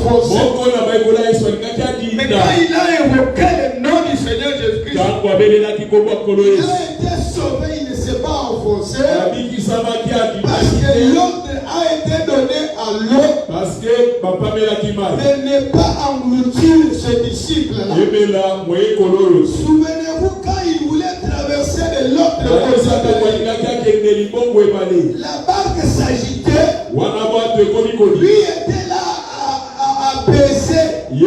offensé. Mais quand il a évoqué le nom du Seigneur Jésus-Christ, il a été sauvé, il ne s'est pas enfoncé. Parce que l'ordre a été donné à l'autre de ne pas engloutir ce disciple-là. Souvenez-vous quand il voulait traverser de l'autre côté, la barque s'agitait, lui était là à baiser. Et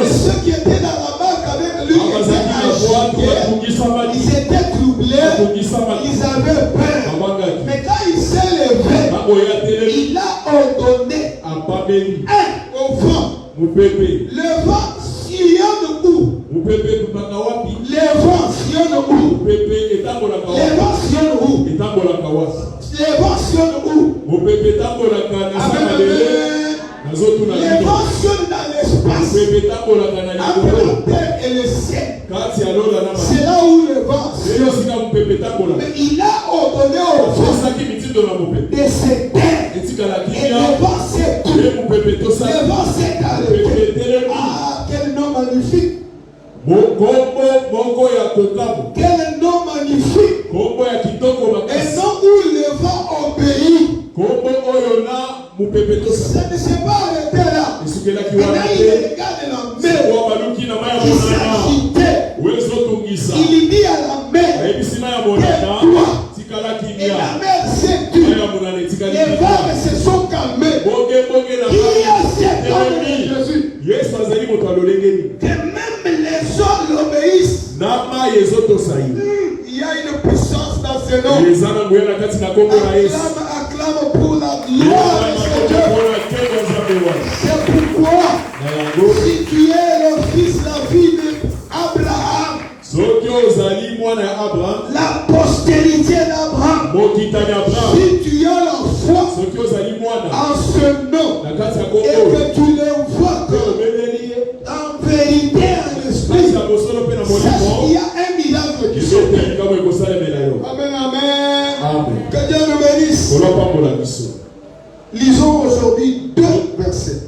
ceux qui étaient dans la barque avec lui étaient agités, ils étaient troublés, ils avaient peur. Mais quand il s'est levé, il a ordonné au vent. Le vent sillonne où? Le vent sillonne où? Le vent sillonne où? Le vent sillonne où? Les vents sillonnent dans l'espace. Entre la terre et le ciel. C'est là où le vent sillonne. Mais il a ordonné au vent de se taire. Et le vent s'est tout. Le vent s'est arrêté. Ah, quel nom magnifique. Quel nom magnifique. Et non où le vent obéit. Ça ne s'est pas arrêté là. Maintenant il regarde la mer. Il s'est agité. Il dit à la mer, tais-toi. Et la mer s'est tue. Les vagues se sont calmées. Qui a cet homme de Jésus? Que même les hommes l'obéissent. Il y a une puissance dans ce nom. Acclame pour la gloire de ce Dieu. C'est pourquoi, si tu es le fils, la fille d'Abraham, la postérité d'Abraham, si tu as la foi en ce nom et que tu le vois en vérité, en esprit, il y a un miracle qui se fait. Amen, amen. Que Dieu nous bénisse. Lisons aujourd'hui 2 versets.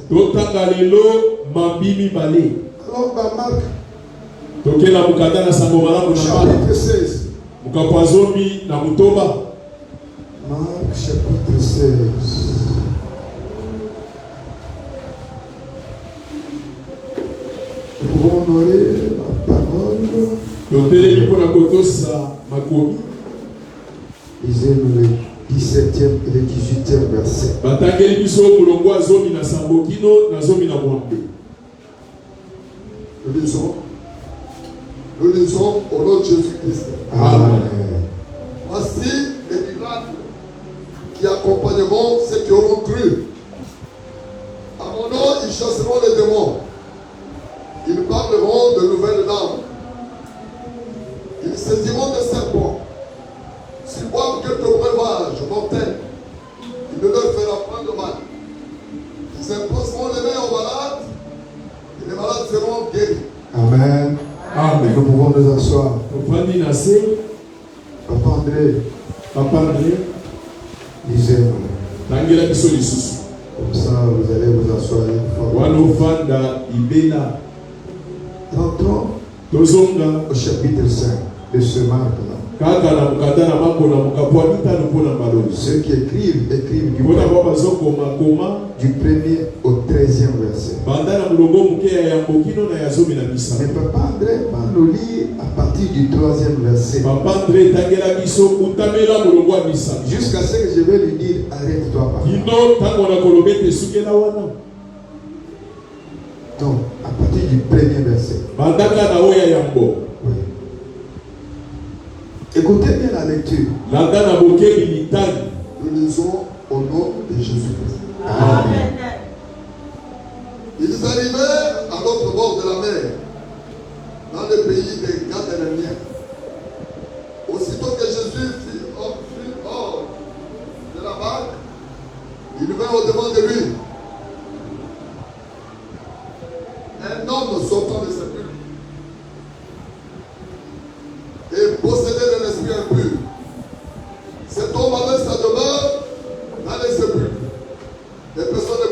Alors, dans Marc, chapitre 16. Marc, chapitre 16. Nous pouvons honorer la parole. Lisez-nous le 17e et le 18e verset. Nous lisons au nom de Jésus-Christ. Amen. Voici les miracles qui accompagneront ceux qui auront cru. À mon nom, ils chasseront les démons. Ils parleront de nouvelles langues. Ils saisiront des serpents. S'ils boivent quelques breuvages mortels, il ne leur fera point de mal. Ils imposeront les mains aux malades et les malades seront guéris. Amen. Amen. Nous pouvons nous asseoir. Papa André, lisez-moi. Comme ça, vous allez vous asseoir une fois. Rentrons au chapitre 5 de ce Marc-là. Ceux qui écrivent du 1er au 13e verset. Mais Papa André va nous lire à partir du 3e verset. Jusqu'à ce que je vais lui dire, arrête-toi, papa. Donc, à partir du 1er verset. Oui. Écoutez bien la lecture. Nous lisons au nom de Jésus-Christ. Amen. Ils arrivèrent à l'autre bord de la mer, dans le pays des Gadaréniens. Aussitôt que Jésus fut hors de la barque, il vint au-devant de lui. Un homme sortant de sépulcre et possédé d'un esprit impur. Cet homme avait sa demeure dans les sépulcres. Les personnes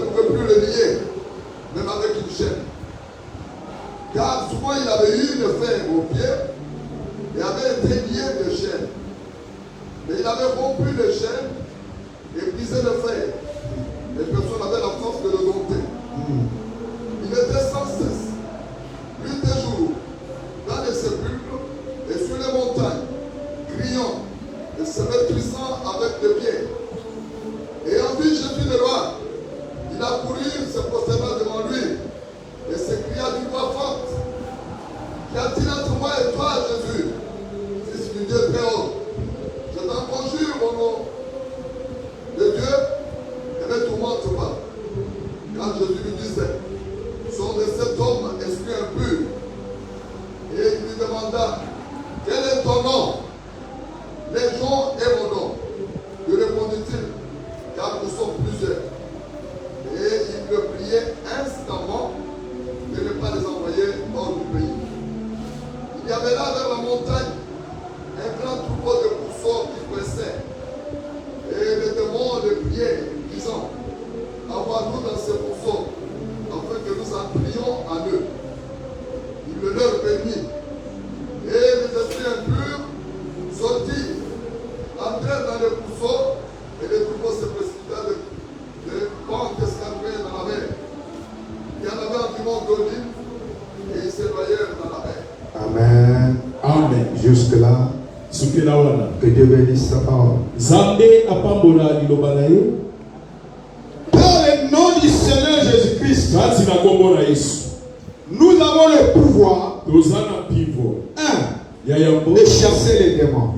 fer aux pieds et avait été lié de chaînes. Mais il avait rompu les chaînes et brisé le fer. Et personne n'avait la force de le dompter. Il était sans cesse, nuit et jour, dans les sépulcres et sur les montagnes, criant et se maîtrisant avec des pieds. Et en vue Jésus de loin, il a couru, se prosterna devant lui et s'écria d'une voix forte: qu'y a-t-il entre moi et toi, Jésus, fils du Dieu très haut? Je t'en conjure au nom de Dieu, ne me tourmente pas. Quand Jésus lui disait: sors de cet homme, esprit impur. Et il lui demanda: quel est ton nom? Légion est mon nom. Lui répondit-il: car nous sommes plusieurs. Et il le priait instamment de ne pas les envoyer hors du pays. Il y avait là vers la montagne un grand troupeau de pourceaux qui pressaient. Et les démons les priaient, disant: envoie-nous dans ces pourceaux, afin que nous entrions en eux. Il le leur permit. Et les esprits impurs sortirent, entrèrent dans les pourceaux, et les troupeaux se précipitèrent de pentes escarpées dans la mer. Il y en avait environ 2 000, et ils s'éloignèrent dans la mer. Amen. Amen. Jusque-là, que Dieu bénisse sa parole. Par le nom du Seigneur Jésus-Christ, nous avons le pouvoir de chasser les démons.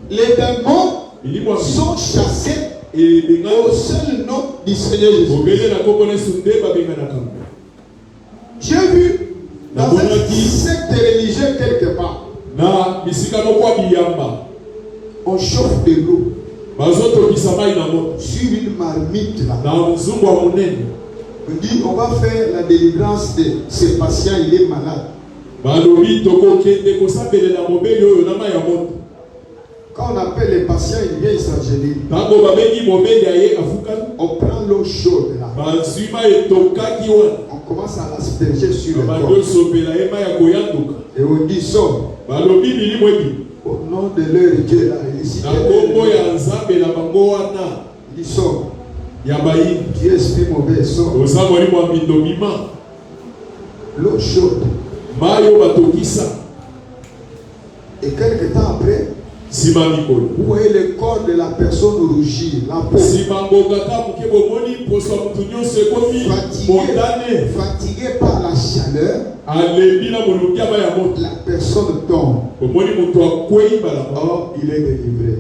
Les démons sont chassés au seul nom du Seigneur Jésus-Christ. J'ai vu dans un secte religieux quelque part, on chauffe de l'eau sur une marmite là. On dit on va faire la délivrance de ce patient, il est malade. Quand on appelle les patients, il vient s'agenouiller. On prend l'eau chaude là. On commence à l'asperger sur le corps. Et on dit sort. Au nom de leur Dieu là, il dit sort. Qui esprit mauvais sort. L'eau chaude. Et quelque temps après, vous voyez le corps de la personne rougir, la peau. Fatigué par la chaleur, la personne tombe. Or, il est délivré.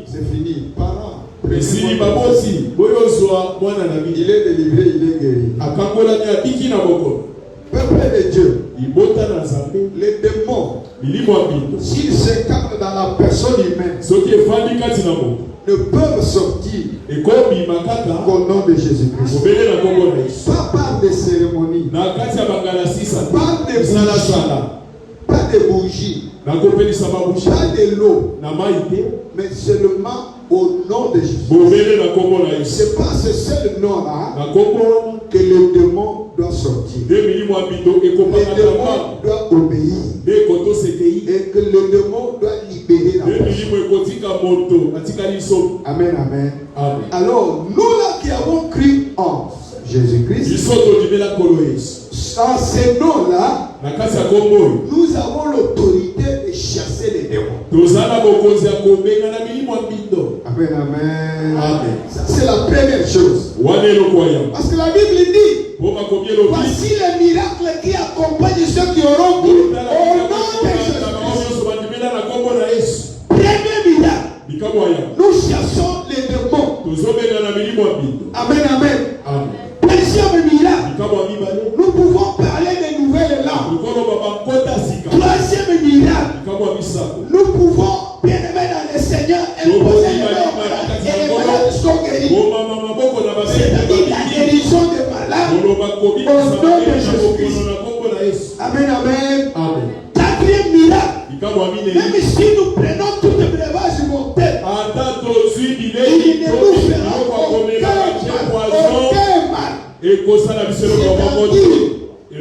C'est fini. Parents, il est délivré, il est guéri. Peuple de Dieu, les démons, s'ils s'incarnent dans la personne humaine, ne peuvent sortir qu'au nom de Jésus-Christ. Pas par des cérémonies, pas de bougies, pas de l'eau, mais seulement au nom de Jésus. C'est par ce seul nom-là que le démon doit sortir. Le démon doit obéir. Et que le démon doit libérer la personne. Amen, amen. Alors, nous là qui avons cru en Jésus-Christ, en ce nom-là, nous avons l'autorité de chasser les démons. Amen, amen. C'est la première chose. Parce que la Bible dit: voici les miracles qui accompagnent ceux qui auront cru au nom de Jésus-Christ. Premier miracle, nous chassons les démons. Amen, amen. Deuxième miracle, nous pouvons parler de nouvelles langues. Troisième miracle, nous pouvons, bien-aimés dans le Seigneur, imposer les mains et les malades sont guéris. C'est-à-dire la guérison des malades au nom de Jésus-Christ. Amen, amen. Quatrième miracle, même si nous prenons toutes les breuvages mortelles, il ne nous fera aucun mal. C'est-à-dire,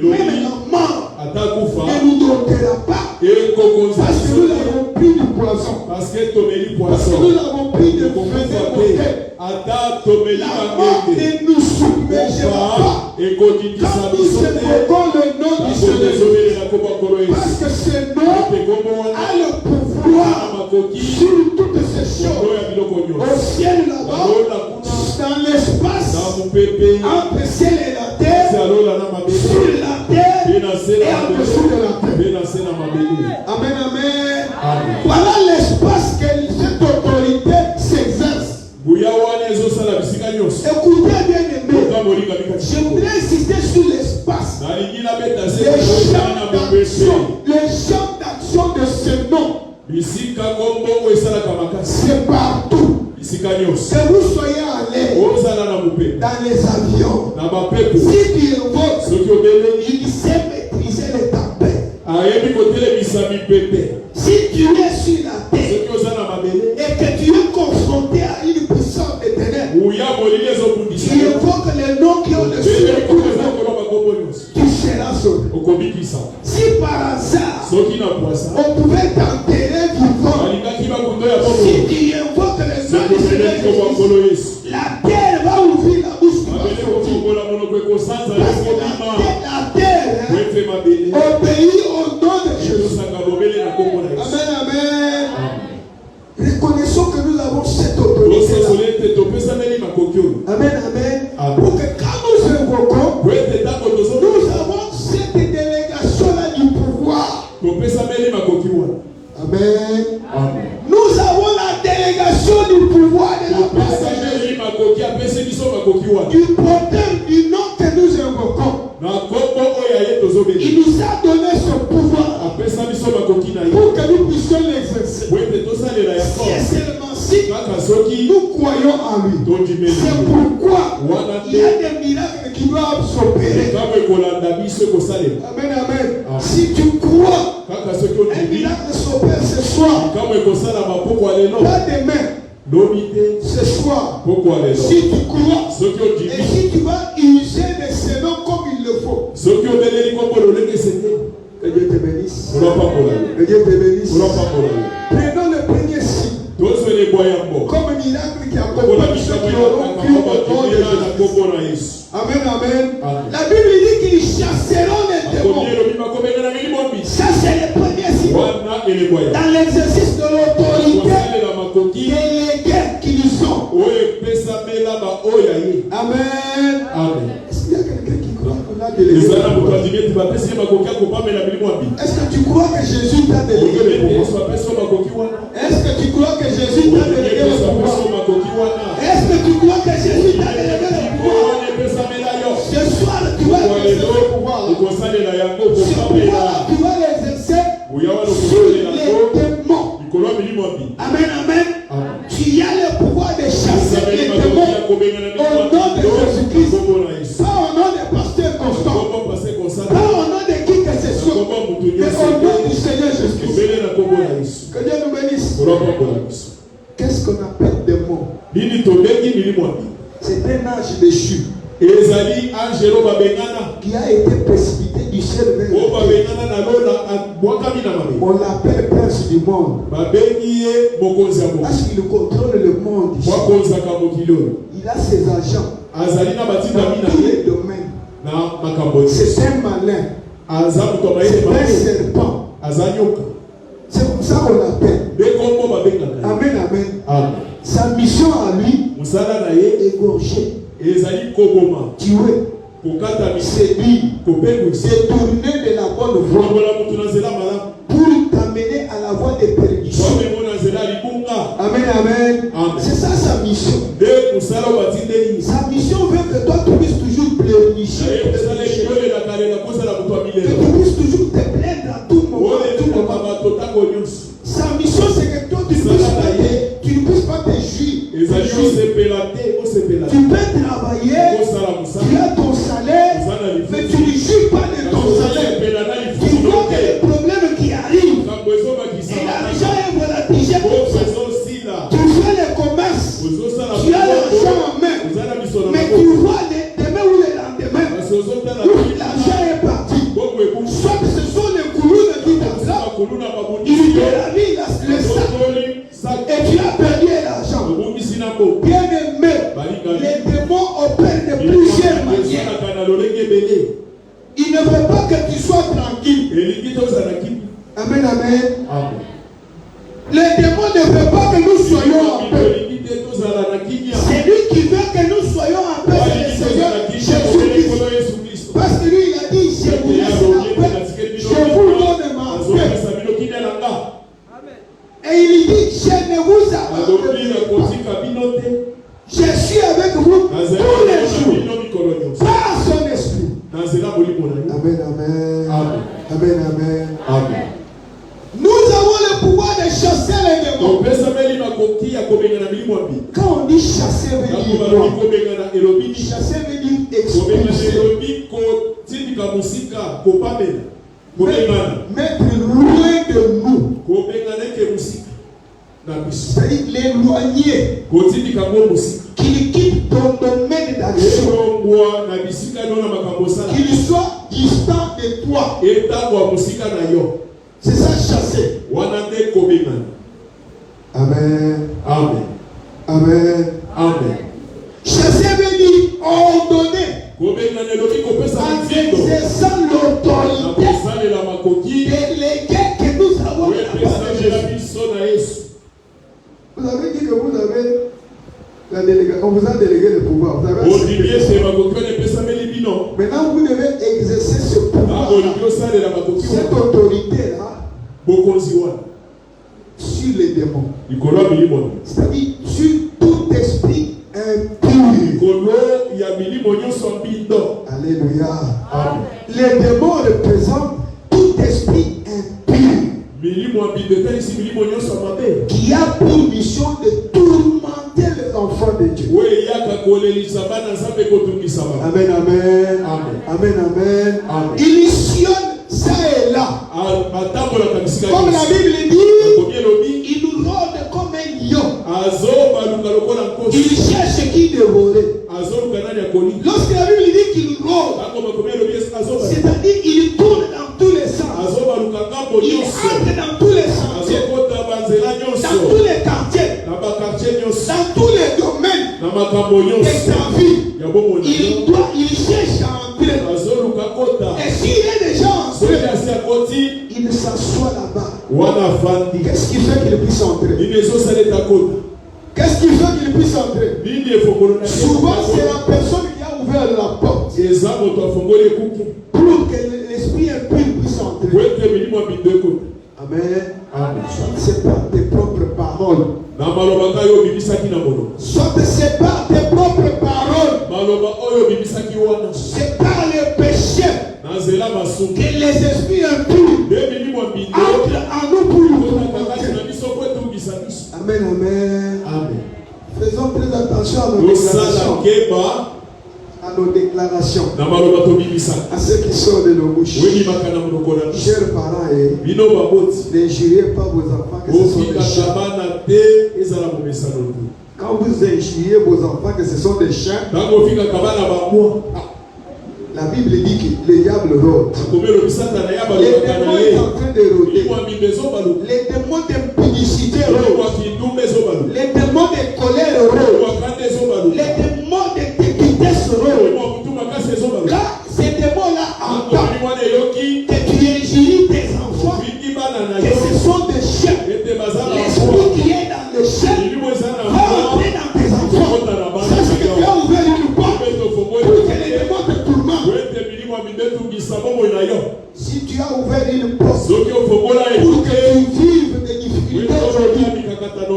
même la mort ne nous domptera pas. Parce que nous avons pris du poison. Parce que nous avons pris de venin. La mort ne nous submergera pas. Quand nous invoquons le nom du Seigneur, parce que ce nom a le pouvoir sur toutes ces choses. Au ciel là-bas, dans l'espace, entre ciel et la terre, sur la terre et en dessous de la terre. Amen, amen. Voilà l'espace que cette autorité s'exerce. Écoutez bien aimé, je voudrais insister sur l'espace. Le champ d'action de ce nom, c'est partout. Que vous soyez allés dans les avions, si tu évoques, il sait maîtriser les tempêtes. Si tu es sur la terre et que tu es confronté à une puissance des ténèbres, tu évoques les noms qui ont le ciel, tu seras sauvé. Si par hasard on pouvait t'enterrer vivant, si tu évoques les noms du Seigneur, la terre va ouvrir la bouche. Parce que la terre obéit au nom de Jésus. Amen, amen. Reconnaissons que nous avons cette autorité. Amen, amen. Pour que quand nous invoquons, nous avons cette délégation-là du pouvoir. Amen. Nous avons la délégation du pouvoir de la personne. Du porteur du nom que nous invoquons. Il nous a donné ce pouvoir pour que nous puissions l'exercer. C'est seulement si nous croyons en lui. C'est pourquoi il y a des miracles qui doivent s'opérer. Amen, amen. Si tu crois, un miracle s'opère ce soir. Pas demain. Ce soir, si tu crois et si tu vas user de ces noms comme il le faut, que Dieu te bénisse. Que Dieu te bénisse. Prenons le premier signe comme un miracle qui accompagne ceux qui auront cru au nom de Jésus. Amen, amen. La Bible dit qu'ils chasseront les démons. Ça, c'est le premier signe. Dans l'exercice de l'autorité déléguée qu'ils ont. Amen. Est-ce qu'il y a quelqu'un qui croit qu'on a délégué? Est-ce que tu crois que Jésus t'a délégué le pouvoir? Est-ce que tu crois que Jésus t'a délégué le pouvoir? Est-ce que tu crois que Jésus t'a délégué le pouvoir? Ce soir, tu vas exercer le pouvoir. Ce pouvoir, tu vas l'exercer sur les démons. Amen, amen. Tu as le pouvoir de chasser les démons au nom de Jésus-Christ. Pas au nom de pasteur Constant. Pas au nom de qui que ce soit. Mais au nom du Seigneur Jésus-Christ. Que Dieu nous bénisse. Qu'est-ce qu'on appelle démon? C'est un ange déchu qui a été précipité du ciel vers la terre. On l'appelle prince du monde parce qu'il contrôle le monde. Il a ses agents dans tous les domaines. C'est un malin. C'est un serpent. C'est comme ça qu'on l'appelle. Amen, amen. Sa mission à lui, égorger, tuer, séduire, détourner de la bonne voie pour t'amener à la voie de perdition. Amen, amen. C'est ça sa mission. Sa mission veut que toi tu puisses toujours pleurnicher, que tu puisses toujours te plaindre à tout moment. Sa mission c'est que toi tu ne puisses pas te jouir. Tu peux travailler, tu as ton salaire, mais tu ne jouis pas de ton salaire. Tu vois que les problèmes qui arrivent, et l'argent est volatilé pour ça. Tu fais le commerce, tu as l'argent en main, mais tu vois demain ou le lendemain, où l'argent est parti. Soit Les démons opèrent de plusieurs manières. Il ne veut pas que tu sois tranquille. Amen, amen. Les démons ne veulent pas que nous soyons en paix. C'est lui qui veut que nous soyons en paix. C'est le Seigneur Jésus-Christ. Parce que lui, il a dit, je vous laisse la paix, je vous donne ma paix. Et il dit, je ne vous abandonne pas. Je suis avec vous tous les jours. Par son esprit. Amen, amen. Amen, amen. Amen. Nous avons le pouvoir de chasser les démons. Quand on dit chasser, veut dire quoi? Chasser veut dire expulser. Mettre loin de nous. C'est-à-dire l'éloigner. Qu'il quitte ton domaine d'action. Qu'il soit distant de toi. C'est ça chasser. Amen. Amen. Amen. Amen. Chasser veut dire ordonner. En exerçant l'autorité déléguée que nous avons de la part de Jésus. Vous avez dit que vous avez la délégation. On vous a délégué le pouvoir. Vous avez maintenant, vous devez exercer ce pouvoir, cette autorité-là, sur les démons. C'est-à-dire sur tout esprit impur. Alléluia. Amen. Les démons représentent tout esprit impur qui a pour mission de tourmenter les enfants de Dieu. Amen, amen. Amen, amen. Il sillonne ça et là. Comme la Bible dit, il nous rôde comme un lion. Il cherche qui dévorer. Lorsque la Bible dit qu'il rôde, c'est-à-dire il tourne dans tous les sens. Il entre dans tous les sens. Dans tous les quartiers. Dans tous les domaines de ta vie. Il cherche à entrer. Et s'il est déjà entré, il s'assoit là-bas. Qu'est-ce qui fait qu'il puisse entrer? Qu'est-ce qui fait qu'il puisse entrer? Souvent, c'est la personne qui a ouvert la porte pour que l'esprit impur puisse entrer. Amen. C'est par tes propres paroles. Soit c'est par tes propres paroles. C'est par le péché que les esprits impurs entrent en nous pour nous tourmenter. Amen, amen. Faisons très attention à nos déclarations, à ce qui sort de nos bouches. Chers parents, n'injuriez pas vos enfants que ce sont des chiens. Quand vous injuriez vos enfants que ce sont des chiens, la Bible dit que le diable rôde. Les démons sont en train de rôder. Les démons d'impudicité rôdent. Les démons de colère rôdent. Les démons de déguisesse rôdent. Là, ces démons-là entendent que tu injures tes enfants, que ce sont des chiens. L'esprit qui est dans le chien va entrer dans tes enfants. C'est ce que tu as ouvert une porte pour que les démons te tourmentent. Si tu as ouvert une porte pour que tu vives des difficultés aujourd'hui,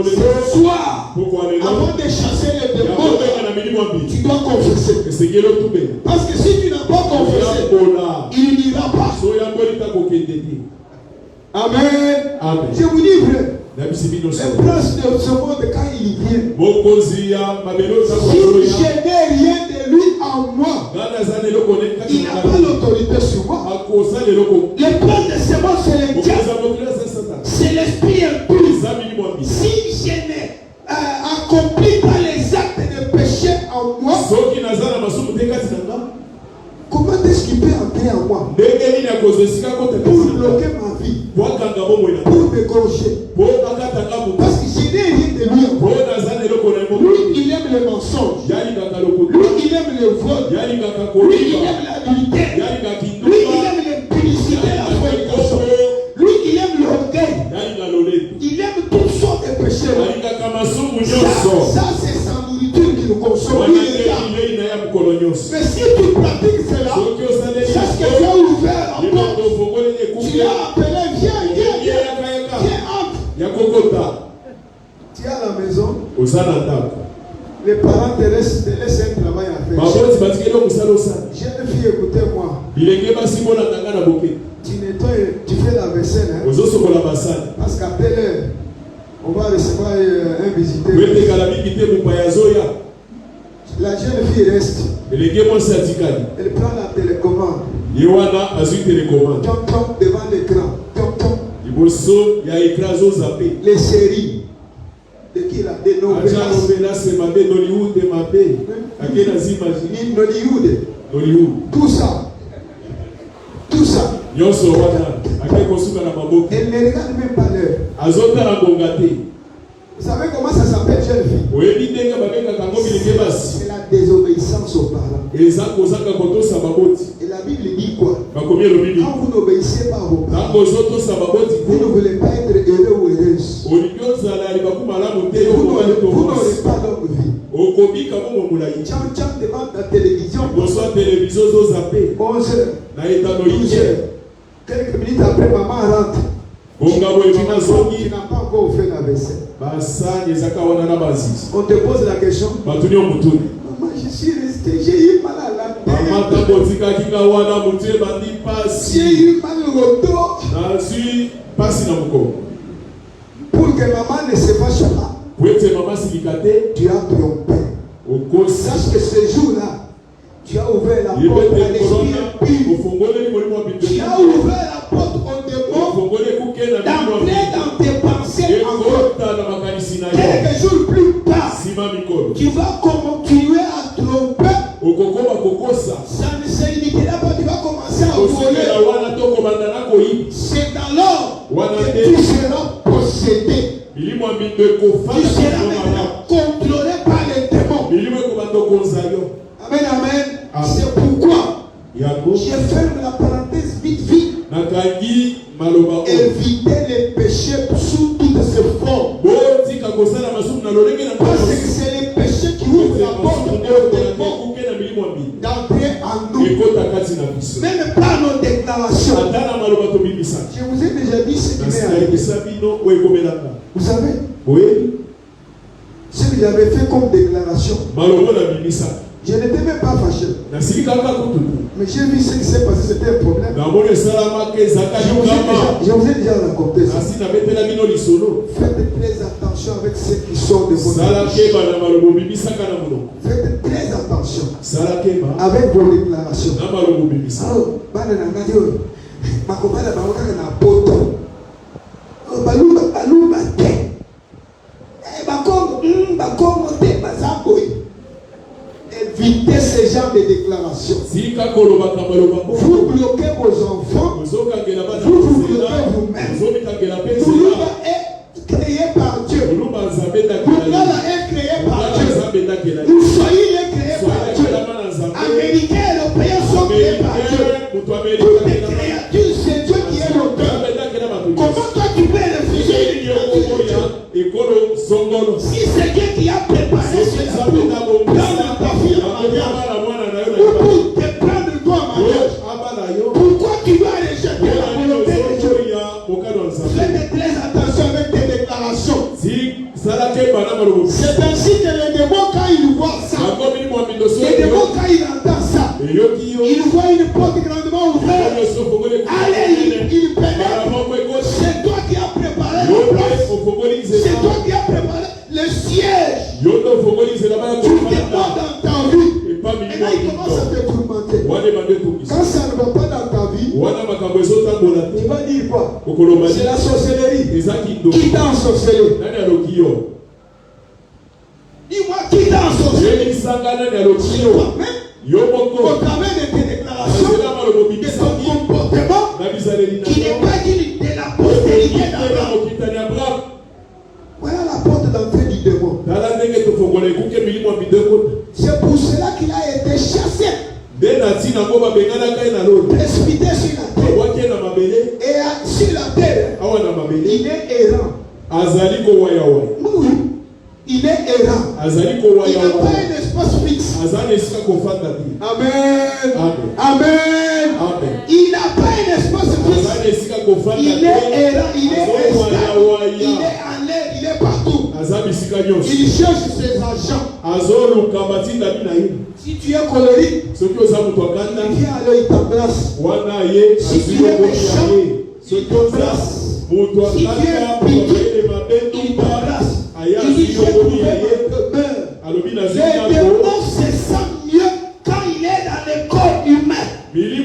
ce soir, avant de chasser les démons, tu dois confesser. Parce que si tu n'as pas confessé, il n'ira pas. Amen. Je vous dis vrai. Le prince de ce monde, quand il vient, si je n'ai rien de lui en moi, il n'a pas l'autorité sur moi. Le prince de ce monde, c'est le diable. C'est l'esprit impur. Si je n'ai accompli pas les actes de péché en moi, comment est-ce qu'il peut entrer en moi pour bloquer ma vie, pour m'égorger? Parce que je n'ai rien de lui en moi. Lui, il aime le mensonge. Lui, il aime le vol. Lui, il aime l'adultère. Lui, il aime l'impudicité, la fornication. Lui, il aime l'orgueil. Il aime toutes sortes de péchés. Ça c'est sa nourriture qui nous consomme. Mais si tu pratiques cela, sache que tu as ouvert la porte. Tu as appelé, viens, entre. Tu es à la maison. Les parents te laissent un travail à faire. Jeune fille, écoutez-moi. Tu fais la vaisselle. Hein? Parce qu'à telle heure, on va recevoir un visiteur. La jeune fille reste. Elle prend la télécommande. Tom devant l'écran. Tom. Les séries. De qui là? De Nollywood. Tout ça. Elle ne regarde même pas l'heure. Vous savez comment ça s'appelle, jeune fille? C'est la désobéissance aux parents. Et la Bible dit quoi? Quand vous n'obéissez pas à vos parents, vous ne voulez pas être heureux ou heureuse. Vous n'aurez pas longue vie. Tcham devant la télévision. 11h, 12h. Quelques minutes après, maman rentre. Tu n'as pas encore fait la vaisselle. On te pose la question. Maman, je suis resté, j'ai eu mal à la tête. J'ai eu mal au dos. Pour que maman ne se fâche pas, tu as trompé. Sache que ce jour-là, tu as ouvert la porte à l'esprit impur. Tu as ouvert la porte au démon d'entrer dans tes pensées encore. Quelques jours plus tard, tu vas continuer à tromper. Ça ne se limitera pas, tu vas commencer à voler. C'est alors que tu seras possédé. Tu seras maintenant contrôlé par les démons. Amen. C'est pourquoi je ferme la parenthèse vite. Éviter les péchés sous toutes ses formes. Parce que c'est les péchés qui ouvrent la porte au démon d'entrer en nous. Même par nos déclarations. Je vous ai déjà dit ce qui m'est arrivé. Vous savez, ce que j'avais fait comme déclaration, je n'étais même pas fâché. Mais j'ai vu ce qui s'est passé, c'était un problème. Je vous ai déjà raconté ça. Faites très attention avec ceux qui sortent de votre bouche. Faites très attention avec vos déclarations. Évitez ce genre de déclarations. Vous bloquez vos enfants. Vous bloquez vous-même. Bouloula est créé par Dieu. Bouloula est créé par Dieu. Vous soyez créé par Dieu. Américains et Européens sont créés par Dieu. Toutes les créatures, c'est Dieu qui est l'auteur. Comment toi tu peux refuser une créature de Dieu? Si c'est Dieu qui a préparé cela pour prendre ta fille en mariage, ou pour te prendre toi en mariage, pourquoi tu vas rejeter la volonté de Dieu? Faites très attention avec tes déclarations. C'est ainsi que les démons, quand ils voient ça, les démons, quand ils entendent ça, ils voient une porte grandement ouverte. Allez, ils pénètrent. C'est toi qui as préparé la place. C'est toi qui as préparé le siège. Tu te vois dans ta vie. Et là, il commence à te tourmenter. Quand ça ne va pas dans ta vie, tu vas dire quoi? C'est la sorcellerie. Qui t'a ensorcelé? Dis-moi, qui t'a ensorcelé? Toi-même, au travers de tes déclarations, de ton comportement, qui n'est pas digne de la postérité d'Abraham. Voilà la porte d'entrée du démon. qu'il a été chassé, précipité sur la terre. Et sur la terre, il est errant. Oui, il est errant. Il n'a pas un espace fixe. Amen. Amen. Il n'a pas un espace fixe. Il est errant. Il est instable. Il est en l'air. Il est partout. Il cherche ses agents. Si tu es colérique, il vient alors il t'embrasse. Si tu es méchant, il t'embrasse. Si tu es piqué, il t'embrasse. Il dit, j'ai trouvé mon peur. Le démon se sent mieux quand il est dans le corps humain. Il n'est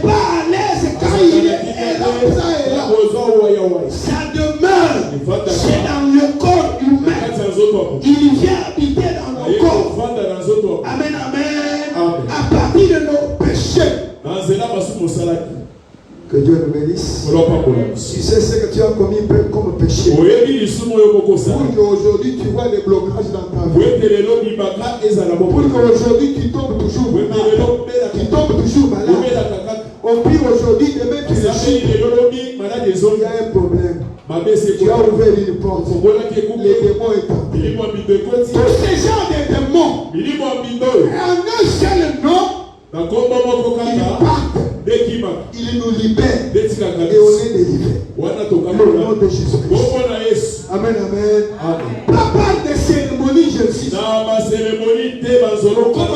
pas à l'aise quand il est errant, ça et là. Sa demeure, c'est dans le corps humain. Il vient habiter dans nos corps. Amen, amen. À partir de nos péchés. Que Dieu nous bénisse. Tu sais ce que tu as commis comme péché. Pour qu'aujourd'hui tu vois les blocages dans ta vie. Pour qu'aujourd'hui tu tombes toujours malade. Tu tombes toujours malade. On prie aujourd'hui, demain tu réussis. Il y a un problème. Tu as ouvert une porte. Les démons étant. Tous ces gens de démons, en un seul nom, ils partent. Il nous libère et on est délivré. Au nom de Jésus-Christ. Amen, amen. Pas par des cérémonies, je suis. Comme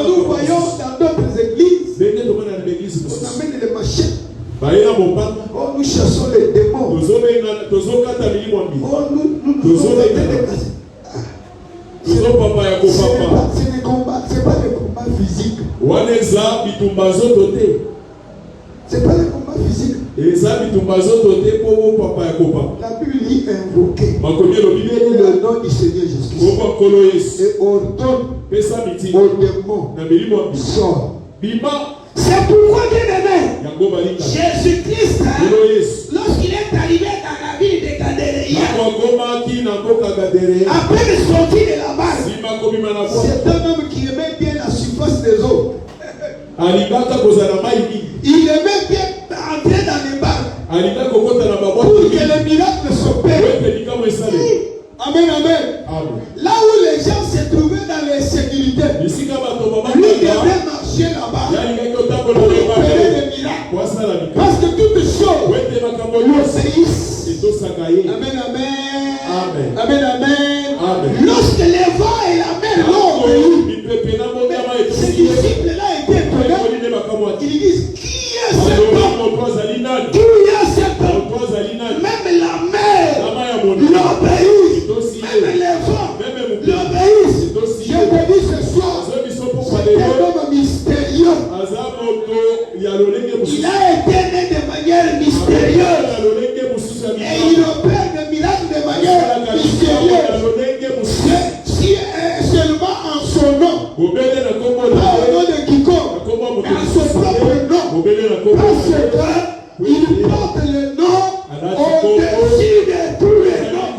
nous voyons dans d'autres églises, on amène les machettes. Oh, nous chassons les démons. Oh, nous sommes les démons. Ce n'est pas des combats physiques. C'est pas des combats physiques. La Bible dit invoquer le nom du Seigneur Jésus-Christ et ordonne aux démons sort. C'est pourquoi, bien aimé, Jésus-Christ, lorsqu'il est arrivé dans la ville de Gadéréa, après de sortir de la barque, c'est un homme qui aimait bien la surface des eaux. Il aimait bien entrer dans les barques pour que les miracles s'opèrent. Amen, amen. Là où les gens se trouvaient dans l'insécurité, lui devait marcher là-bas pour opérer des miracles. Parce que toutes choses lui obéissent. Amen, amen. Amen, amen. Lorsque les vents et la mer l'ont obéi, ces disciples-là étaient étonnés. Ils disent, qui est cet homme? Qui est cet homme? Même la mer l'obéit. Même les vents l'obéissent. Je te dis ce soir, c'est un homme mystérieux. Il a été né de manière mystérieuse. Et il opère des miracles de manière mystérieuse. Si seulement en son nom, pas au nom de quiconque, mais à son propre nom, parce qu'il porte le nom au-dessus de tous les noms.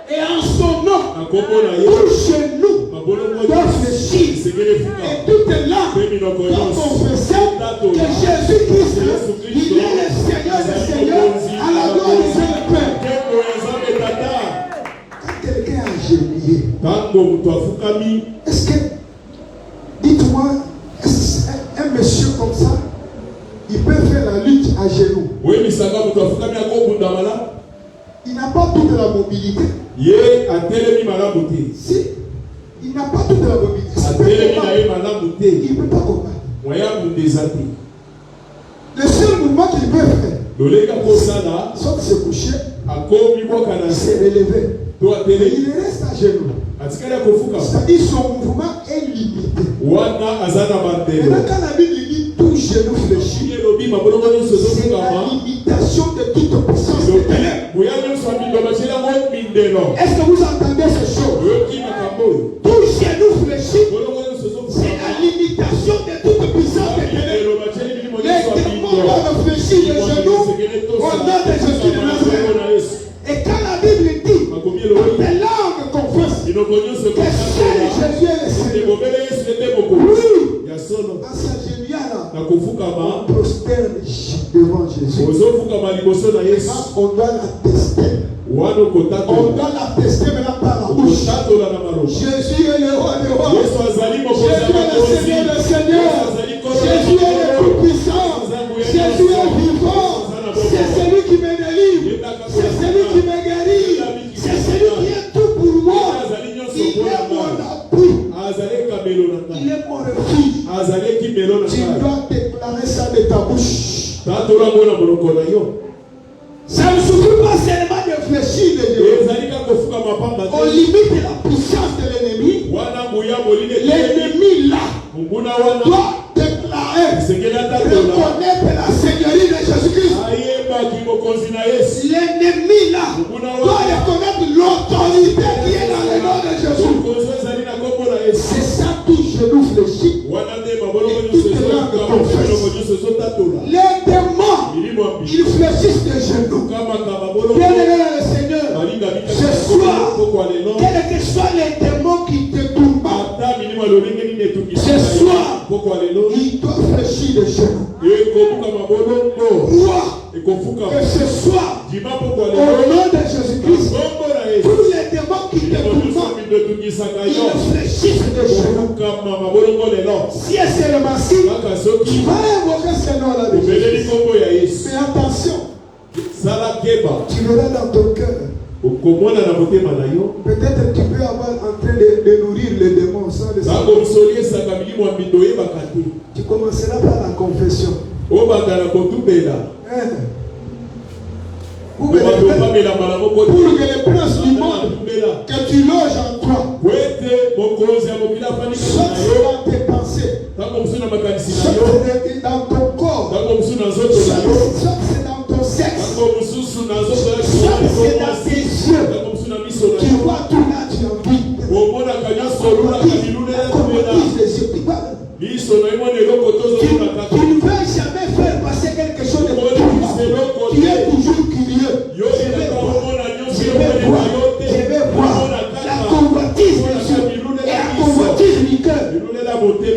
Et en son nom, tout chez nous doit fléchir. Et tout est là pour confesser que Jésus-Christ, il est le Seigneur des Seigneurs, à la gloire du Saint-Père. Quand quelqu'un a gémillé, est-ce que, dites-moi, un monsieur comme ça, il peut faire la lutte à genoux? Il n'a pas toute la mobilité. Si, il n'a pas toute la mobilité. Il ne peut pas combattre. Le seul mouvement qu'il peut faire, sauf se coucher, c'est relever. Et il reste à genoux. C'est-à-dire son mouvement est limité. Maintenant, quand la Bible dit tout genou fléchi, c'est la limitation de toute puissance de ténèbres. Est-ce que vous entendez ces choses? Tout genou fléchi, c'est la limitation de toute puissance de ténèbres. Les démons doivent fléchir les genoux au nom de Jésus de Nazareth. Et quand la Bible dit, tes langues confessent que seul Jésus est le Seigneur. Oui. À sa géniale, on prosterne devant Jésus. On doit l'attester. On doit l'attester maintenant par la bouche. Jésus est le roi des rois. Jésus est le Seigneur des seigneurs. Jésus est le tout-puissant. Jésus est vivant. C'est celui qui me délivre. C'est celui qui me guérit. C'est celui qui est tout pour moi. Il est mon appui. Il est mon refuge. Tu dois déclarer ça de ta bouche. Ça ne suffit pas seulement de réfléchir de Dieu. On limite la puissance de l'ennemi. L'ennemi là doit déclarer, reconnaître la seigneurie de Jésus-Christ. L'ennemi là doit reconnaître l'autorité qui est dans le nom de Jésus. C'est ça tout genou fléchi. Les démons, ils fléchissent des genoux. Bien aimé dans le Seigneur, ce soir, quel que soit les démons qui te tourmentent, ce soir, il doit fléchir les genoux. Roi, que ce soit, au nom de Jésus-Christ, tous les démons qui te tourmentent, ils fléchissent les genoux. Si c'est le massif, tu vas invoquer ce nom-là. Mais attention, tu verras dans ton cœur. Peut-être tu peux avoir en train de nourrir les démons sans le savoir. Tu commenceras par la confession. Pour que les princes du monde que tu loges en toi, soit dans tes pensées, soit dans ton corps, soit c'est dans ton sexe, soit c'est dans tes yeux, tu vois tout là, tu en vis. Tu ne veux jamais faire passer quelque chose de bon. Tu es toujours curieux. Je vais voir la convoitise des yeux et la convoitise du cœur. Et la beauté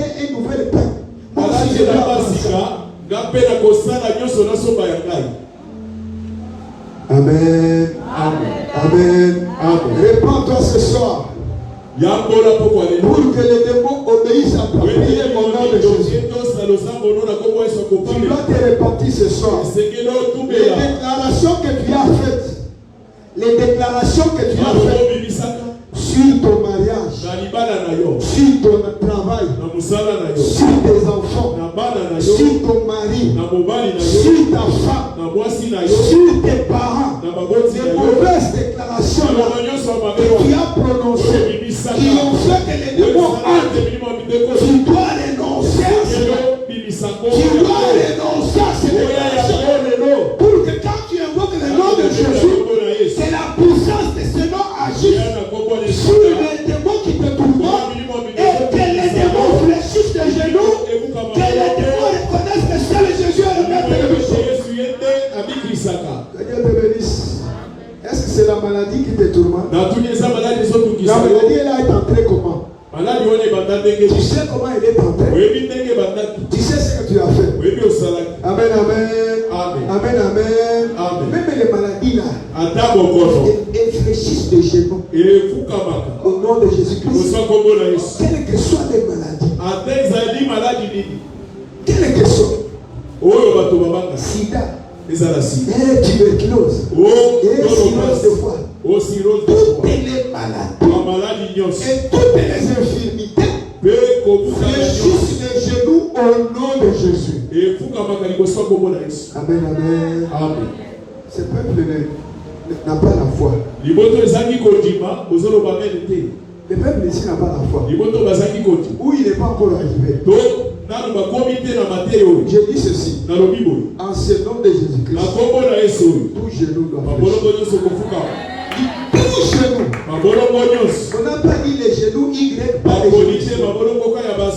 est une nouvelle paix. Moi aussi je dois penser. Amen. Amen. Répands-toi ce soir. Pour que les démons obéissent à ta prière au nom de Jésus. Tu dois te répartir ce soir. Les déclarations que tu as faites. Les déclarations que tu as faites sur ton mariage, sur ton travail, sur tes enfants, sur ton mari, sur ta femme, sur tes parents, les mauvaises déclarations que tu as prononcées, qui ont fait que les démons entrent, tu dois renoncer à cela. Tu dois renoncer à ces déclarations pour que quand tu invoques le nom de Jésus, c'est la puissance de ce nom agisse sur les démons qui te tourmentent et que les démons fléchissent les genoux, que les démons reconnaissent que seul Jésus est le maître de vie. Seigneur te bénisse. Est-ce que c'est la maladie qui te tourmente? La maladie elle est entrée comment? Tu sais comment elle est entrée? Tu sais ce que tu as fait? Amen, amen. Amen, amen. Même les maladies là, elles fléchissent les genoux. Au nom de Jésus-Christ. Quelles que soient les maladies. Quelles que soient. Sida. Et tuberculose. Et cirrhose de foie. Toutes les maladies. Et toutes les infirmités. Fléchissent les genoux au nom de Jésus. Amen, amen. Ce peuple n'a pas la foi. Le peuple ici n'a pas la foi. Où il n'est pas encore arrivé. Je dis ceci. En ce nom de Jésus-Christ, tout genou doit fléchir. Tout genou. On n'a pas dit les genoux Y, pas les genoux.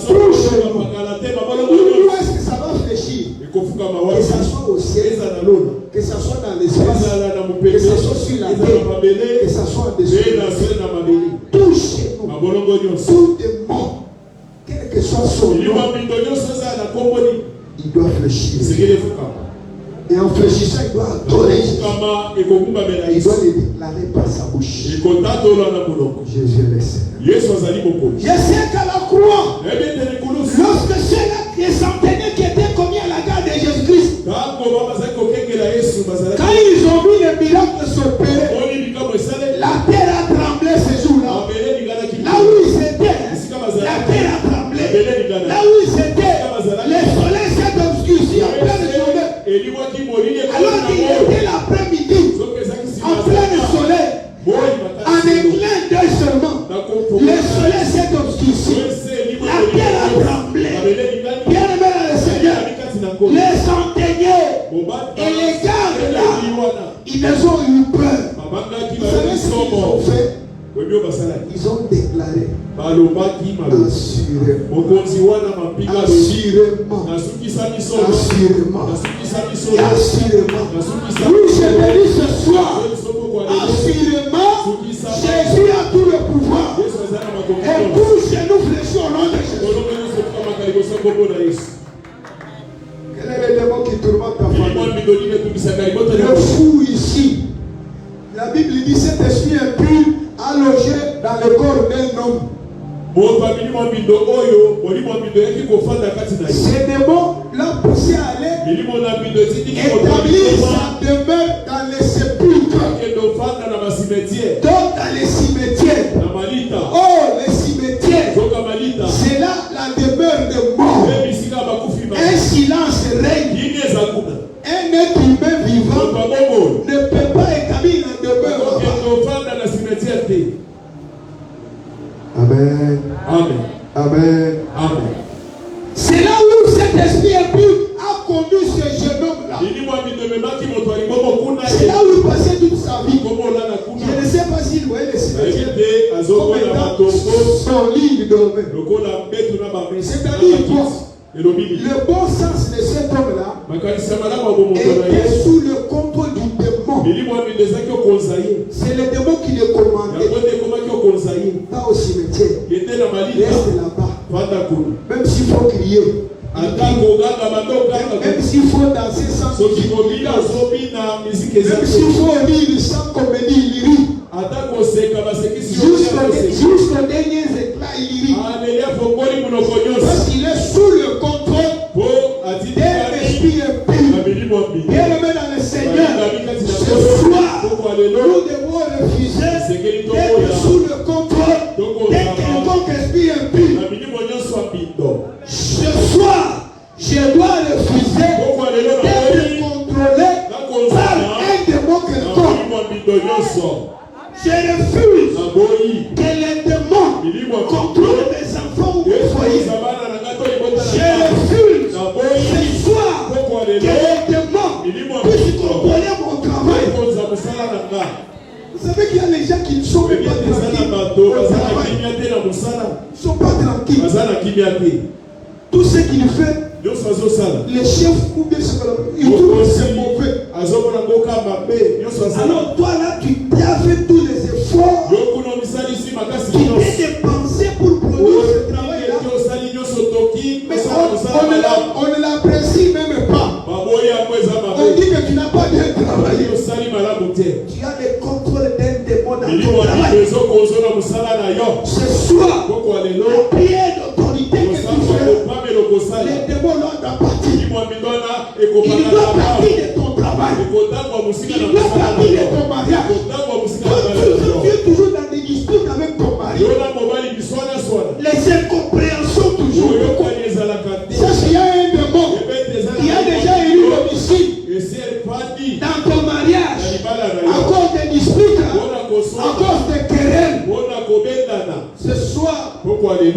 Tout genou. Où est-ce que ça va fléchir? Que ça soit au ciel, que ça soit dans l'espace, que ça soit sur la terre, que ça soit en dessous. Tout genou. Tout démon, quel que soit son nom, il doit fléchir. Et en fléchissant, il doit adorer. Il doit le déclarer par sa bouche. Jésus est le Seigneur. Je sais qu'à la croix, lorsque ceux-là, les centenaires qui étaient commis à la garde de Jésus-Christ, quand ils ont vu les miracles s'opérer, la terre a tremblé ce jour-là. Là où ils étaient, la terre a tremblé. Là où ils étaient, le soleil s'est obscurci en pleine journée. Alors qu'il était l'après-midi, en plein soleil, en éclair d'œil seulement, le soleil s'est obscurci. La terre a tremblé. Bien aimé dans le Seigneur, les centeniers et les gardes là, ils ne ont eu peur. Vous savez ce qu'ils ont fait? Ils ont déclaré assurément. Oui, je te dis ce soir, assurément, Jésus a tout le pouvoir. Et tous chez nous fléchissons au nom de Jésus. Quel est le démon qui tourmente ta famille? Le fou ici. La Bible dit cet esprit impur a logé dans le corps d'un homme. Ces démons l'ont poussé à aller établir sa demeure dans les sépulcres. Donc dans les cimetières. Oh, les cimetières. C'est là la demeure de mort. Un silence règne. Un être humain vivant ne peut pas établir la demeure. Amen. Amen. Amen. Amen. C'est là où cet esprit impur a conduit ce jeune homme-là. C'est là où il passait toute sa vie. Je ne sais pas s'il voyait les cimetières. Son lit, il dormait. C'est-à-dire quoi? Le bon sens de cet homme-là était sous le contrôle du démon. C'est le démon qui le commandait. Pas au cimetière. Reste là-bas. Même s'il faut crier. Même s'il faut danser sans musique. Même s'il faut rire sans comédie, il rit. Jusqu'au dernier éclat, il rit. Parce qu'il est sous le contrôle d'un esprit impur. Bien aimé dans le Seigneur, ce soir, nous devons refuser d'être sous le contrôle d'un quelconque esprit impur. Ce soir, je dois refuser d'être contrôlé par un démon quelconque. Je refuse que les démons contrôlent mes enfants ou mes foyers. Je refuse ce soir que les démons puissent contrôler mon travail. Vous savez qu'il y a des gens qui ne sont pas tranquilles au travail. Ils ne sont pas tranquilles. Tout ce qu'il fait, les chefs ou bien ce qu'ils trouvent que c'est mauvais. Alors toi là, tu as fait tous les efforts qui t'es dépensé pour produire ce travail-là. Mais on ne l'apprécie même pas. On dit que tu n'as pas bien travaillé. Tu as le contrôle d'un démon dans ton travail. Ce soir, la prière d'autorité que tu fais, les démons l'ont appartenu. Il doit partir de ton travail. Il doit partir de ton mariage. Tu es toujours dans des disputes avec ton mari. Les incompréhensions toujours. Sache qu'il y a un démon qui a déjà élu l'homicide dans ton mariage à cause des disputes, à cause des querelles. Ce soir, toi-même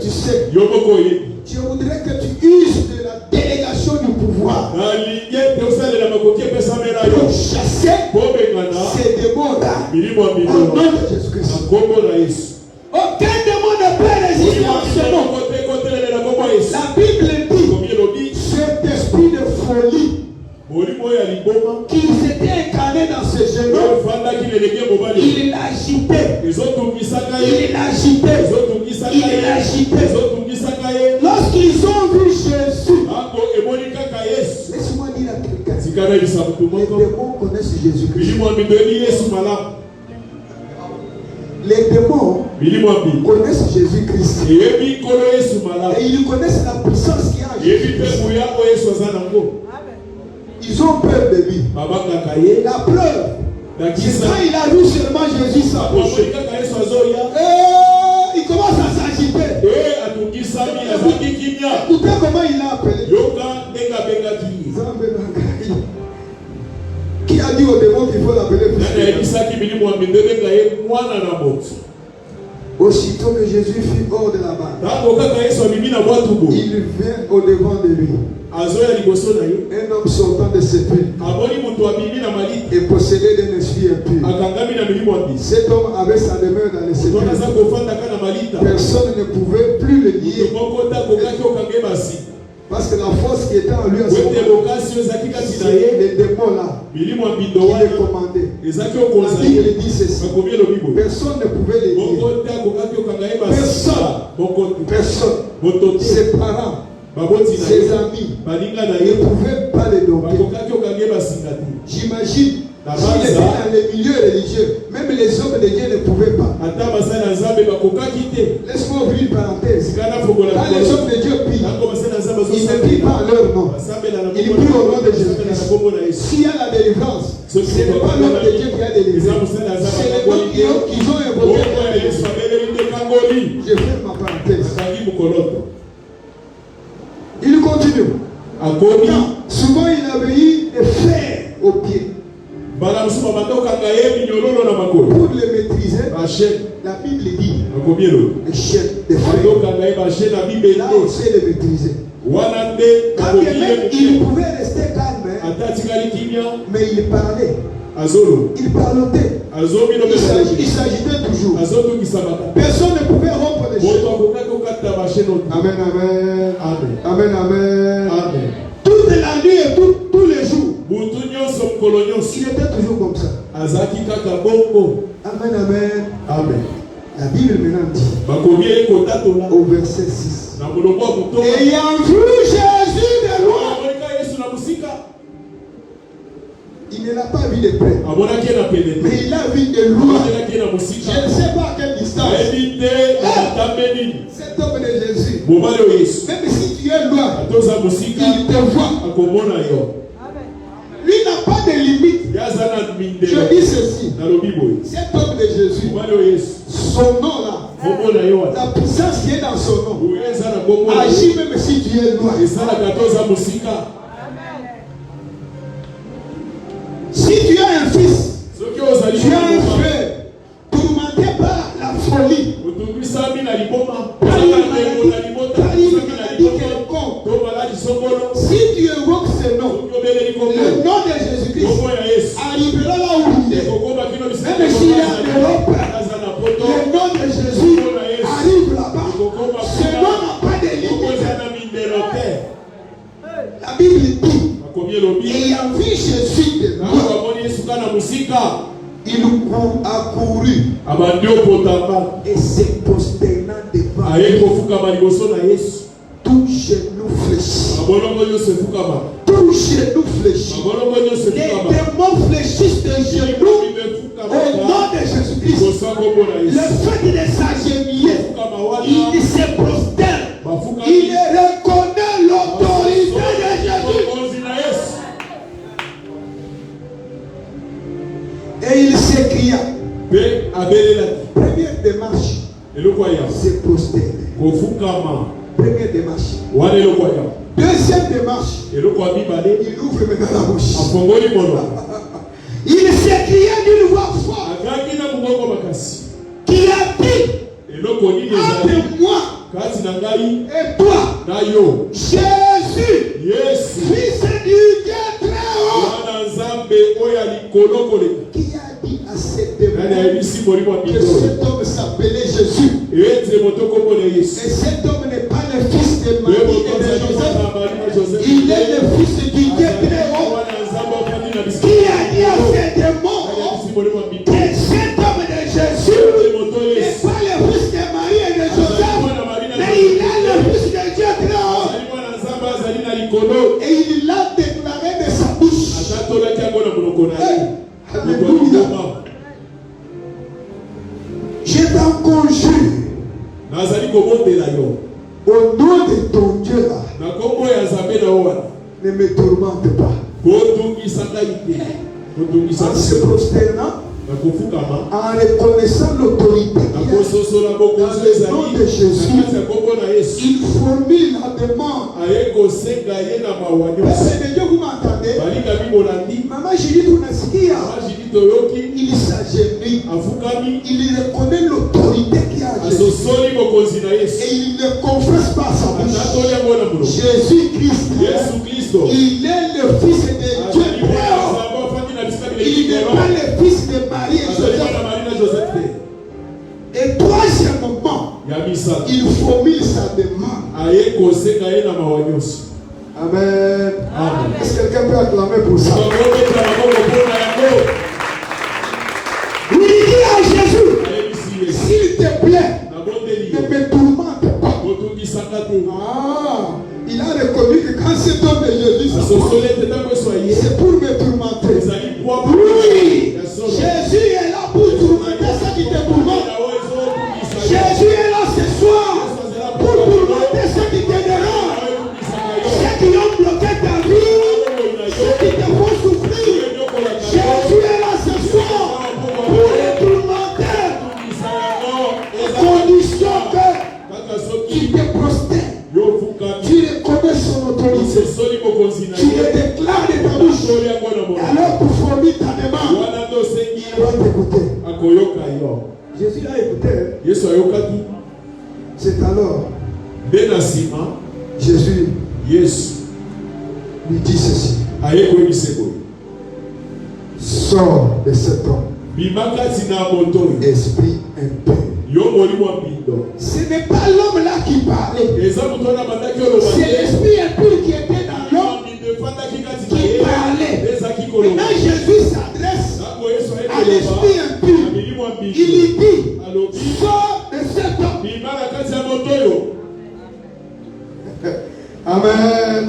tu sais, je voudrais que tu uses de la délégation du pouvoir pour chasser ces démons-là au nom de Jésus-Christ. Aucun démon ne peut résister à ce nom. La Bible dit cet esprit de folie qui s'était incarné dans ce jeune homme, il l'agitait. Il l'agitait. l'agité. Il l'agitait. Lorsqu'ils ont vu Jésus, laisse-moi dire à quelqu'un, les démons connaissent Jésus-Christ. Les démons connaissent Jésus-Christ. Et ils connaissent la puissance qu'il y a en Jésus-Christ. Ils ont peur de lui. La preuve, c'est quand il a vu seulement Jésus s'approcher. Il commence à s'agiter. Écoutez comment il a appelé. Qui a dit au démon qu'il faut l'appeler plus? Aussitôt que Jésus fut hors de la barque, il vient au devant de lui. Un homme sortant de ses pieds et possédé d'un esprit impur. Cet homme avait sa demeure dans les sépulcres. Personne ne pouvait plus le nier. Parce que la force qui était en lui à ce moment, c'est les démons là qui les commandaient. La Bible dit ceci. Personne ne pouvait les nier. Personne. Ses parents, ses amis ne pouvaient pas les dompter. J'imagine, s'il était dans les milieux religieux, même les hommes de Dieu ne pouvaient pas. Laisse-moi ouvrir une parenthèse. Quand les hommes de Dieu prient, ils ne prient pas en leur nom. Ils prient au nom de Jésus-Christ. S'il y a la délivrance, ce n'est pas l'homme de Dieu qui a délivré. C'est les hommes qu'ils ont invoqué. Je fais ma parenthèse. Il continue. Souvent il avait eu des fers aux pieds. Pour les maîtriser, la Bible dit les chaînes de fer. Là on sait les maîtriser. Quand même il pouvait rester calme, mais il parlait. Il parlotait. Il s'agitait toujours. Personne ne pouvait rompre les chaînes. Amen, amen. Amen, amen. Toute la nuit et tous les jours. Il était toujours comme ça. Amen, amen. La Bible maintenant dit au verset 6. Ayant vu Jésus de loin, il ne l'a pas vu de près, mais il l'a vu de loin. Je ne sais pas à quelle distance. Cet homme de Jésus, même si tu es loin, il te voit. Lui n'a pas de limite. Je dis ceci. Cet homme de Jésus, son nom là, la puissance qui est dans son nom, agit même si tu es loin. Si tu as un fils, tu as un frère, tourmenté par la folie, par une maladie quelconque, si tu évoques ce nom, le nom de Jésus-Christ arrivera là où il est. Même s'il est en Europe, le nom de Jésus arrive là-bas. Ce nom n'a pas de limite. La Bible dit, ayant vu Jésus de loin, il a couru et s'est prosterné devant tout genou fléchi. Tout genou fléchi. Les démons fléchissent de genoux au nom de Jésus-Christ. Le fait de s'agenouiller, il se prosterne. Il reconnaît l'autorité de Jésus. Et il s'écria. Première démarche, c'est prosterner. Première démarche. Deuxième démarche, il ouvre maintenant la bouche. Il s'écria d'une voix forte qui a dit, entre moi et toi, Jésus, fils du Dieu très haut, qui a dit à cet démon que cet homme s'appelait Jésus. Et cet homme n'est pas le fils de Marie et de Joseph. Il est le fils du Dieu très haut. Qui a dit à ces démons que cet homme de Jésus n'est pas le fils de Marie Au nom de ton Dieu là, ne me tourmente pas. En se prosternant, en reconnaissant l'autorité dans le nom de Jésus, il formule la demande. Père de Dieu, vous m'entendez? Maman Julie, vous n'asikia? Il s'agenouille. Il reconnaît l'autorité qu'il y a en Jésus. Et il ne confesse pas sa bouche. Jésus-Christ, il est le Fils de Dieu. Il n'est pas le fils de Marie et Joseph. Et troisièmement, il formule sa demande. Amen. Est-ce que quelqu'un peut acclamer pour ça? Oui, dis à Jésus, s'il te plaît, ne me tourmente pas. Il a reconnu que quand cet homme de Jésus c'est pour me tourmenter. Oui, Jésus est là pour tourmenter ceux qui te tourmentent. Jésus est là ce soir pour tourmenter ceux qui te dérangent, ceux qui ont bloqué ta vie, ceux qui te font souffrir. Jésus est là ce soir pour les tourmenter, à condition que tu te prostères. Tu reconnais son autorité. Tu le déclares de ta bouche. Alors pour former ta demande, il doit t'écouter. Jésus l'a écouté. C'est alors Jésus lui dit ceci. Sors de cet homme. Esprit impur. Ce n'est pas l'homme là qui parlait. C'est l'esprit impur qui était dans l'homme qui parlait. Maintenant Jésus s'adresse à l'esprit impur. Il lui dit, sors de cet homme. Amen.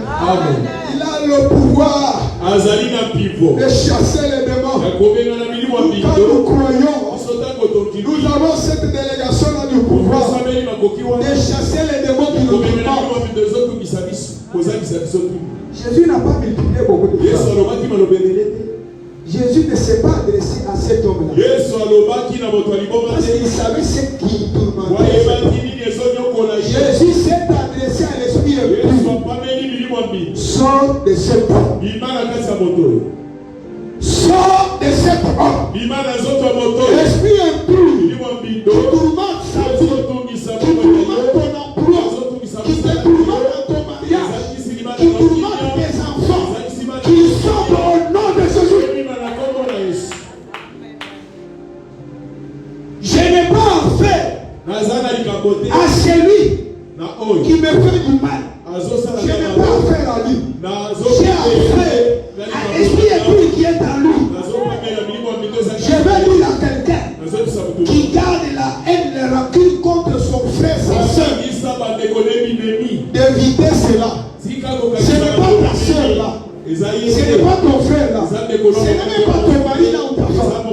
Il a le pouvoir de chasser les démons. Quand nous croyons, nous avons cette délégation-là du pouvoir de chasser les démons qui nous tourmentent. Jésus n'a pas multiplié beaucoup de fois. Jésus ne s'est pas adressé à cet homme-là. Parce qu'il savait ce qui tourmentait. Jésus s'est adressé à l'esprit impur. Sors de cet homme. Sors de cet homme. L'esprit impur qui tourmente sa vie, qui tourmente ton emploi, qui te tourmente dans ton mariage, qui tourmente tes enfants, qui sortent au nom de Jésus. Je n'ai pas affaire à celui qui me fait du mal. Je n'ai pas affaire à lui. J'ai affaire à l'esprit impur qui est en lui. Je vais dire à quelqu'un qui garde la haine, la rancune contre son frère, sa soeur, d'éviter cela. Ce n'est pas ta soeur là. Ce n'est pas ton frère là. Ce n'est même pas ton mari là ou ta femme.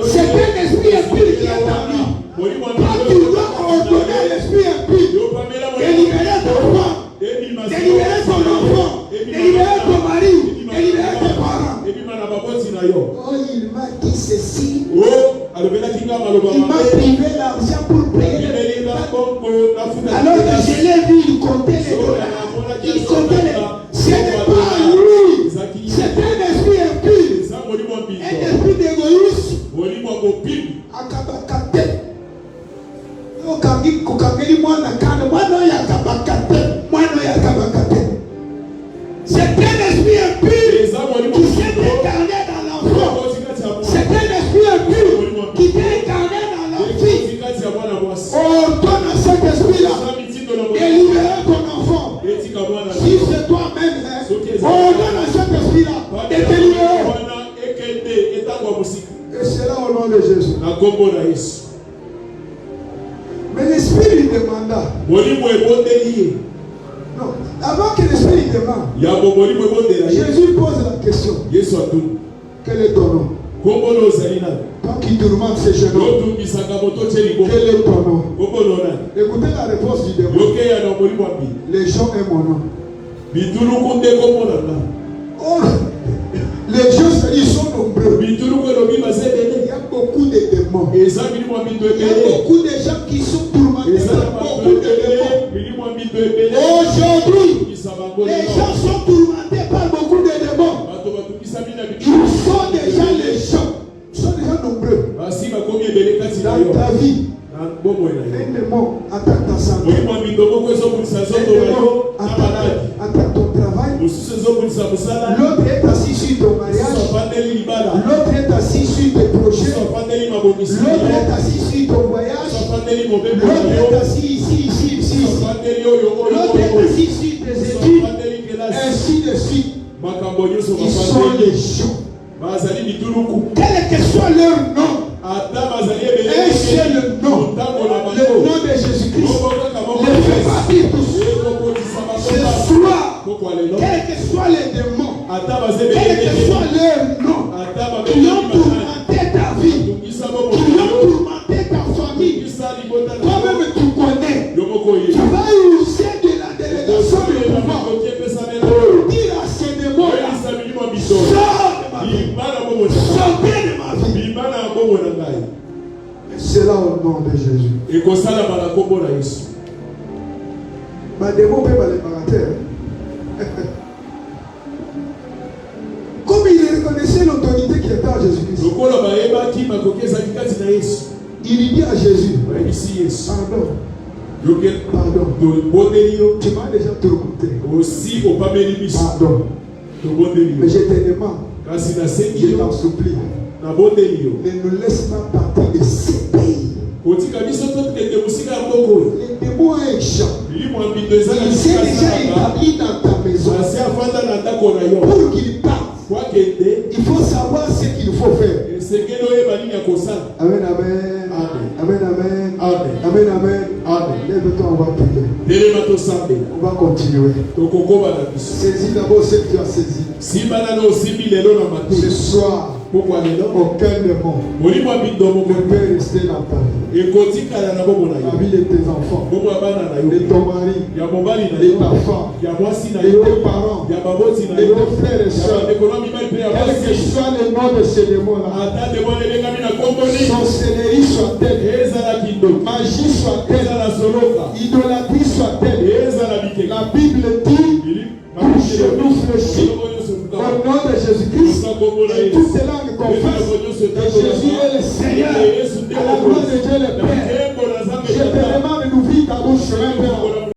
C'est un esprit impur qui est en lui. Quand tu dois ordonner à l'esprit impur de libérer ton femme, de libérer ton enfant, de libérer ton mari, de libérer tes parents. Oh, il m'a dit ceci. Il m'a privé l'argent pour payer les dollars. Alors que je l'ai vu, il comptait les dollars. Il comptait les... Ce n'est pas lui. C'est un esprit impur. Un esprit d'égoïsme. Akabakate. Kokangeli mwana kana. Mwana yakabakate. Mwana yakabakate. C'est un esprit impur qui s'est incarné dans l'enfant. C'est un esprit impur qui t'est incarné dans l'enfant. Ordonne à cet esprit-là de libérer ton enfant. Si c'est toi-même, ordonne à cet esprit-là de te libérer. Et c'est là au nom de Jésus. Mais l'esprit lui demanda. Non, avant que l'esprit lui demande, Jésus pose la question. Quel est ton nom? Toi qui tourmentes ces genoux, quel est ton nom? Écoutez la réponse du démon. Les gens aiment mon nom. Oh, les gens, ils sont nombreux. Il y a beaucoup de démons. Il y a beaucoup de gens qui sont tourmentés par beaucoup de démons. Aujourd'hui, les gens sont tourmentés par beaucoup de démons. Ils sont déjà les gens. Ils sont déjà nombreux. Dans ta vie, un démon attaque ta santé. Un démon attaque ton travail. L'autre est assis sur ton mariage. L'autre est assis sur tes projets. L'autre est assis sur ton voyage. L'autre est assis ici. L'autre est assis sur tes études. Ainsi de suite. Ils sont les gens. Quel que soit leur nom. Un seul nom. Le nom de Jésus-Christ. Les fait partir tous. Ce soir, quels que soient les démons, quel que soit leur nom, qui ont tourmenté ta vie, qui ont tourmenté ta famille, toi-même tu connais. Tu vas user de la délégation de pouvoir pour dire à ces démons-là, sors de ma vie, sortez de ma vie. C'est là au nom de Jésus. Ma démon peut pas les barater. Comme il reconnaissait l'autorité qui était en Jésus-Christ, il dit à Jésus, pardon, tu m'as déjà tourmenté. Pardon, mais je te demande, je t'en supplie, ne nous laisse pas partir de ce pays. Les démons et chants. Il s'est déjà établi dans ta maison. Pour qu'il parte, il faut savoir ce qu'il faut faire. Amen, amen. Amen, amen. Amen, amen. Lève-toi, on va prier. On va continuer. Saisis d'abord ce que tu as saisi. Ce soir, aucun démon ne peut rester dans ta vie. La vie de tes enfants, de ton mari, de ta femme, de tes parents, de tes frères et soeurs. Quel que soit le nom de ces démons-là, sorcellerie soit-elle, magie soit-elle, idolâtrie soit-elle, la Bible dit, touche-nous fléchis au nom de Jésus-Christ, et toutes les langues confessent que Jésus est le Seigneur, à la gloire de Dieu le Père. Je te demande d'ouvrir ta bouche, Père.